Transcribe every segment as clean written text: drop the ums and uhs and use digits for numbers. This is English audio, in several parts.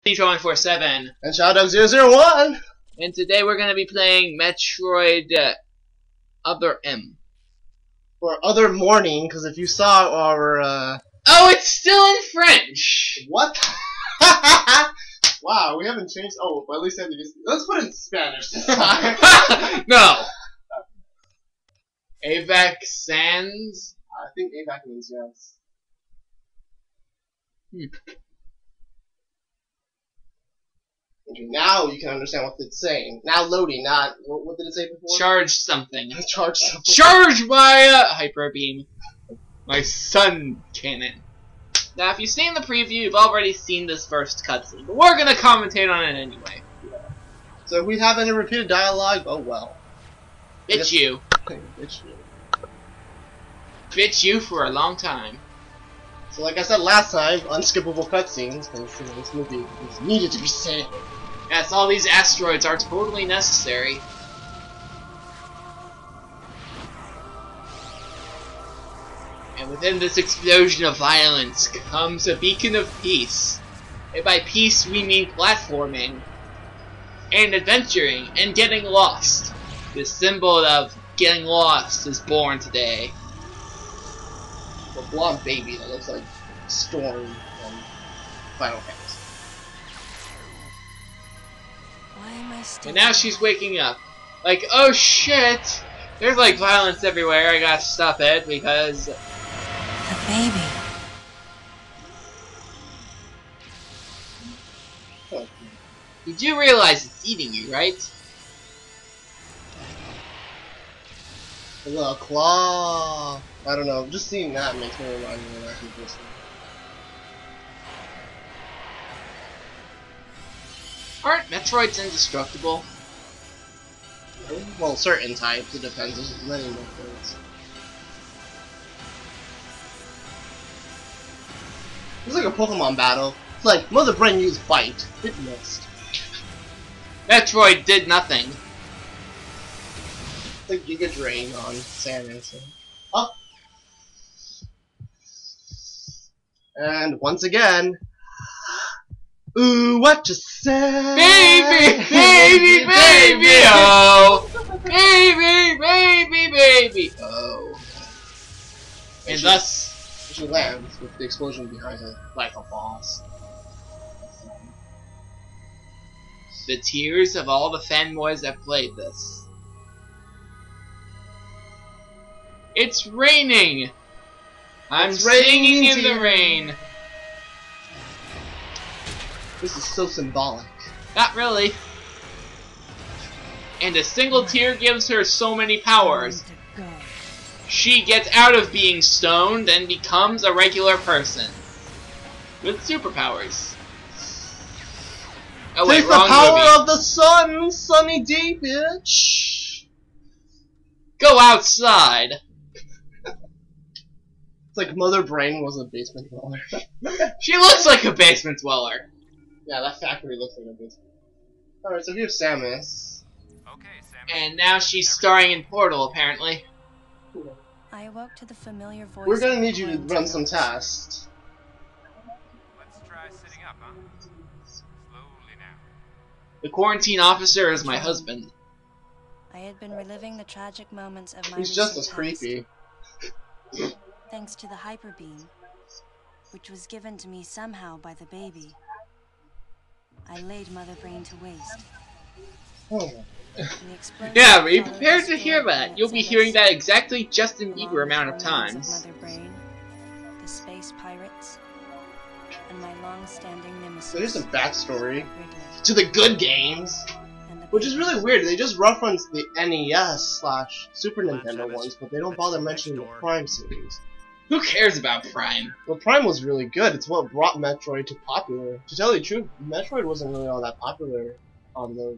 Nitro147. And Shadow001. And today we're going to be playing Metroid Other M. Or Other Morning, because if you saw our, Oh, it's still in French! What? Wow, we haven't changed. Oh, well, at least let's put it in Spanish this time. No! Avec Sans? I think AVAC means yes. Okay, now you can understand what it's saying. Now loading, not what did it say before? Charge something. Charge something. Charge my hyper beam. My sun cannon. Now, if you've seen the preview, you've already seen this first cutscene, but we're gonna commentate on it anyway. Yeah. So if we have any repeated dialogue, oh well. Bitch you. Bitch you. Bitch you for a long time. So like I said last time, unskippable cutscenes, because this movie is needed to be saved. Yes, all these asteroids are totally necessary. And within this explosion of violence comes a beacon of peace. And by peace we mean platforming, and adventuring, and getting lost. The symbol of getting lost is born today. A blonde baby that looks like Storm from Final Fantasy. Why am I still? And now she's waking up. Like, oh shit! There's like violence everywhere, I gotta stop it because... The baby. Oh. You do realize it's eating you, right? A little claw. I don't know, just seeing that makes me remind me of American Person. Aren't Metroids indestructible? Well, certain types, it depends. There's many Metroids. It's like a Pokemon battle. It's like, Mother Brain used Bite. It missed. Metroid did nothing. It's like Giga Drain on Samus. Oh! And once again... Ooh, what you say? Baby, baby, baby, oh! Baby, baby, baby, oh! And thus... She lands with the explosion behind her, like a boss. The tears of all the fanboys that played this. It's raining! I'm singing in the rain. This is so symbolic. Not really. And a single tear gives her so many powers. She gets out of being stoned and becomes a regular person. With superpowers. Oh wait, Take the wrong power movie. of the sun, Sunny D, bitch! Go outside! It's like Mother Brain was a basement dweller. She looks like a basement dweller. Yeah, that factory looks like a basement. Alright, so here's Samus. Okay, Sam. And now she's starring in Portal, apparently. I awoke to the familiar voice. We're gonna need you to run some tests. Let's try sitting up, huh? Slowly now. The quarantine officer is my husband. I had been reliving the tragic moments of my He's just recent as creepy. past, thanks to the hyper beam, which was given to me somehow by the baby. I laid Mother Brain to waste. Oh. Yeah, be prepared to hear that. You'll be hearing that exactly Justin Bieber amount of times. Mother Brain, the space pirates, and my long-standing nemesis. So here's some backstory Ridley, to the good games, and the which is baby. really weird. They just reference the NES/Super Nintendo ones, but they don't bother mentioning the Prime series. Who cares about Prime? Well, Prime was really good. It's what brought Metroid to popular. To tell you the truth, Metroid wasn't really all that popular on the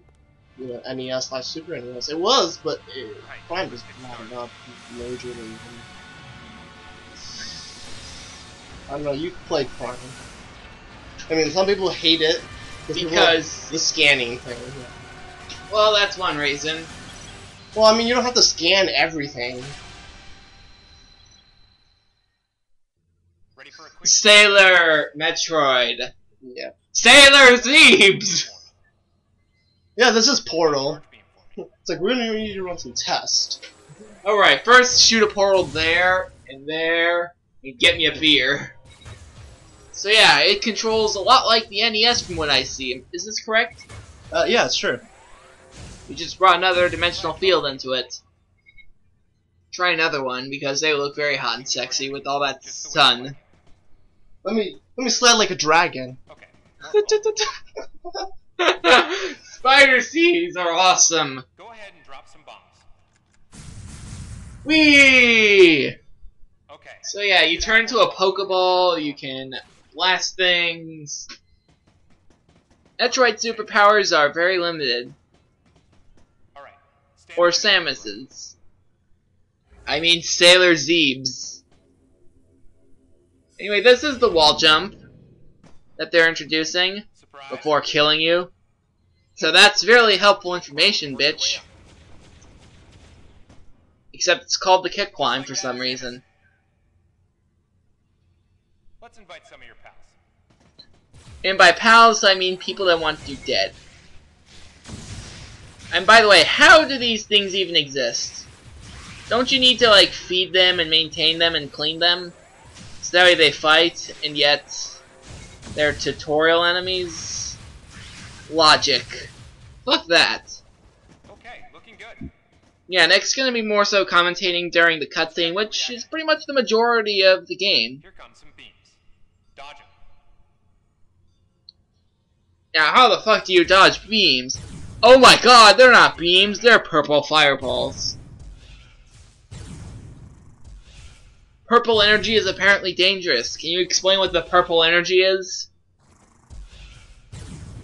NES/Super NES. It was, but Prime just brought it up majorly. I don't know, you played Prime. I mean, some people hate it Because... the scanning thing. Well, that's one reason. Well, I mean, you don't have to scan everything. Ready for a quick Sailor Metroid. Yeah. Sailor Thebes! Yeah, this is Portal. It's like, we're gonna need to run some tests. Alright, first shoot a portal there, and get me a beer. So yeah, it controls a lot like the NES from what I see. Is this correct? Yeah, it's true. We just brought another dimensional field into it. Try another one, because they look very hot and sexy with all that sun. Let me slide like a dragon. Okay. Spider seeds are awesome. Go ahead and drop some bombs. Whee! Okay. So yeah, you turn into a Pokeball, you can blast things. Metroid superpowers are very limited. Alright. Or Samus's. I mean Sailor Zebes. Anyway, this is the wall jump that they're introducing before killing you. So that's really helpful information, bitch. Except it's called the kick climb for some reason. Let's invite some of your pals. And by pals, I mean people that want you dead. And by the way, how do these things even exist? Don't you need to, like, feed them and maintain them and clean them? So that way they fight, and yet they're tutorial enemies? Logic. Fuck that. Okay, looking good. Yeah, Nick's gonna be more so commentating during the cutscene, which is pretty much the majority of the game. Here comes some beams. Dodge them. Now, how the fuck do you dodge beams? Oh my god, they're not beams, they're purple fireballs. Purple energy is apparently dangerous. Can you explain what the purple energy is?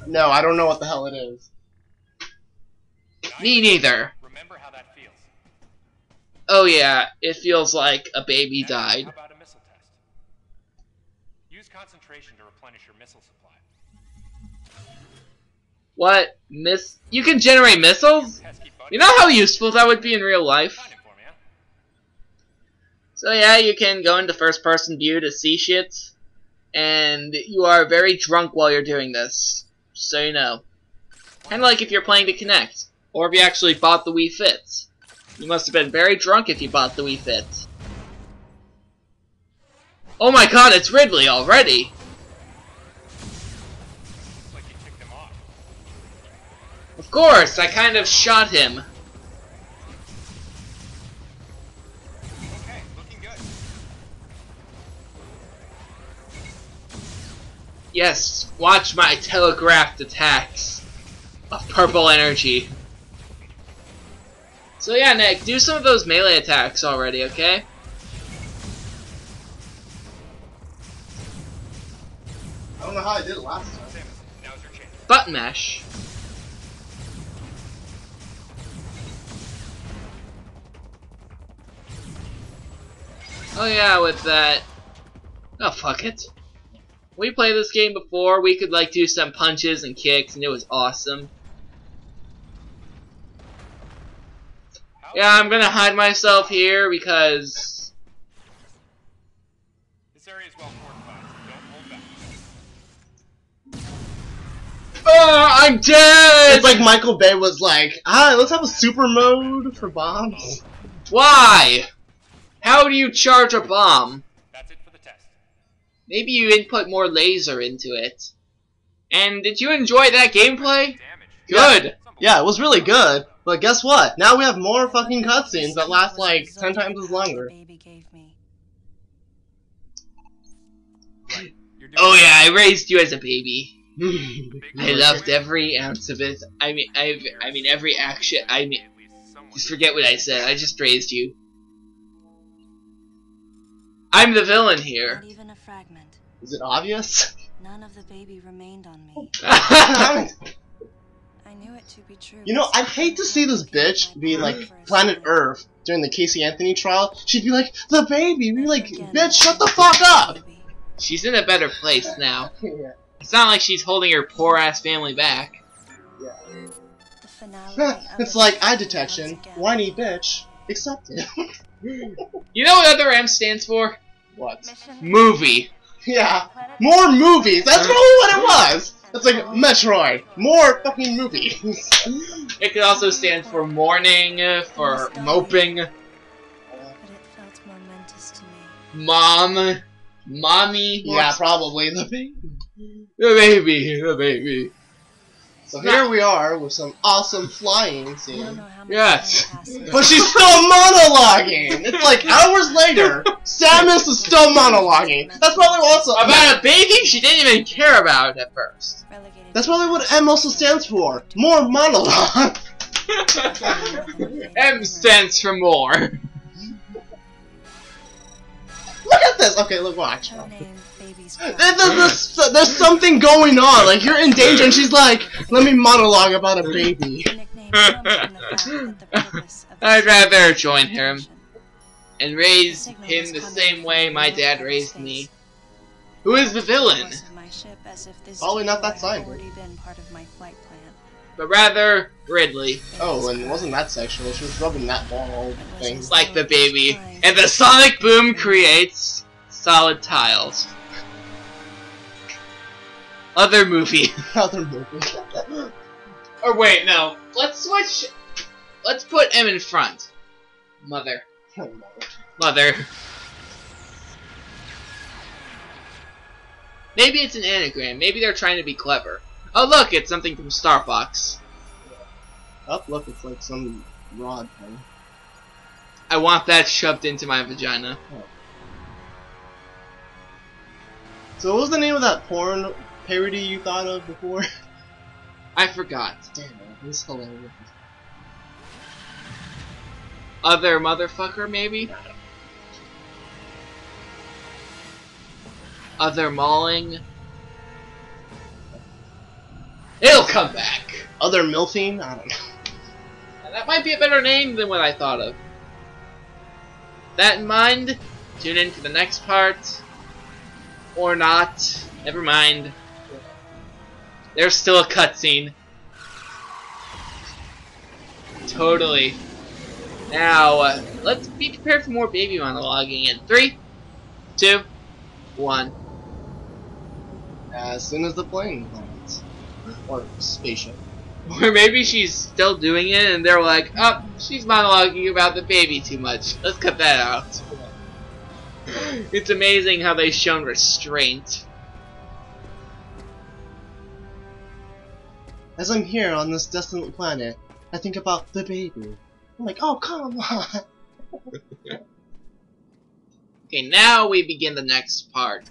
No, I don't know what the hell it is. Me neither. Remember how that feels. Oh yeah, it feels like a baby Now, died. How about a missile test? Use concentration to replenish your missile supply. What? You can generate missiles? Pesky buddy. You know how useful that would be in real life? Find it for me, huh? So yeah, you can go into first person view to see shit. And you are very drunk while you're doing this. So you know. Kinda like if you're playing to Kinect. Or if you actually bought the Wii Fit. You must have been very drunk if you bought the Wii Fit. Oh my god, it's Ridley already! Looks like you ticked him off. Of course, I kind of shot him. Okay, looking good. Yes, watch my telegraphed attacks of purple energy. So yeah, Nick, do some of those melee attacks already, okay? I don't know how I did it last time. Samus, now's your chance. Button mash. Oh yeah, with that... Oh, fuck it. We played this game before, we could like do some punches and kicks, and it was awesome. Yeah, I'm gonna hide myself here because... This area is well fortified, so don't hold back. Oh, I'm dead! It's like Michael Bay was like, let's have a super mode for bombs. Why? How do you charge a bomb? That's it for the test. Maybe you input more laser into it. And did you enjoy that gameplay? Damage. Good! Yeah, it was really good. But guess what? Now we have more fucking cutscenes that last like 10 times as longer. Baby gave me. Right. You're doing Oh yeah, I raised you as a baby. Big I work. loved every ounce of it. I mean every action. At least someone. Just forget what I said. I just raised you. I'm the villain here. Not even a fragment. Is it obvious? None of the baby remained on me. I I knew it to be true. You know, I'd hate to see this bitch be like Planet Earth during the Casey Anthony trial. She'd be like, the baby. We'd be like, bitch, shut the fuck up. She's in a better place now. Yeah. It's not like she's holding her poor ass family back. The finality of It's the like story eye detection. once again. Whiny bitch. Accepted. You know what other M stands for? What? Mission Movie. Yeah. More movies. That's probably what it was. That's like Metroid. More fucking movies. It could also stand for mourning, for moping. But it felt momentous to me. Mom. Mommy. Yeah, probably the baby. The baby. The baby. So here we are with some awesome flying I don't scene. know how much Yes. time passes. But she's still monologuing! It's like hours later, Samus is still monologuing. That's probably also About a baby she didn't even care about at first. Relegated That's probably what M also stands for. More monologue. M stands for more. Look at this! Okay, look, watch. her name, baby's There's something going on. Like, you're in danger, and she's like, let me monologue about a baby. The nickname comes from the fact that the purpose of the I'd series rather is join him protection. and raise him the same way my dad raised me. Who is the villain? Course of my ship as if this Probably not that had side. already been part of my flight plan. But rather Ridley. Oh, and it wasn't that sexual. She was rubbing that ball thing. It's like the baby. And the sonic boom creates solid tiles. Other movie. Other movie. Or wait, no. Let's switch. Let's put M in front. Mother. Mother. Maybe it's an anagram. Maybe they're trying to be clever. Oh look, it's something from Star Fox. Oh, look, it's like some rod thing. I want that shoved into my vagina. So what was the name of that porn parody you thought of before? I forgot. Damn it, this is hilarious. Other motherfucker, maybe? Other mauling? It'll come back! Other milfing? I don't know. That might be a better name than what I thought of. That in mind, tune in for the next part. Or not. Never mind. There's still a cutscene. Totally. Now, let's be prepared for more baby monologuing in 3, 2, 1. As soon as the plane lands. Or spaceship. Or maybe she's still doing it and they're like, oh, she's monologuing about the baby too much. Let's cut that out. It's amazing how they've shown restraint. As I'm here on this desolate planet, I think about the baby. I'm like, oh, come on. Okay, now we begin the next part.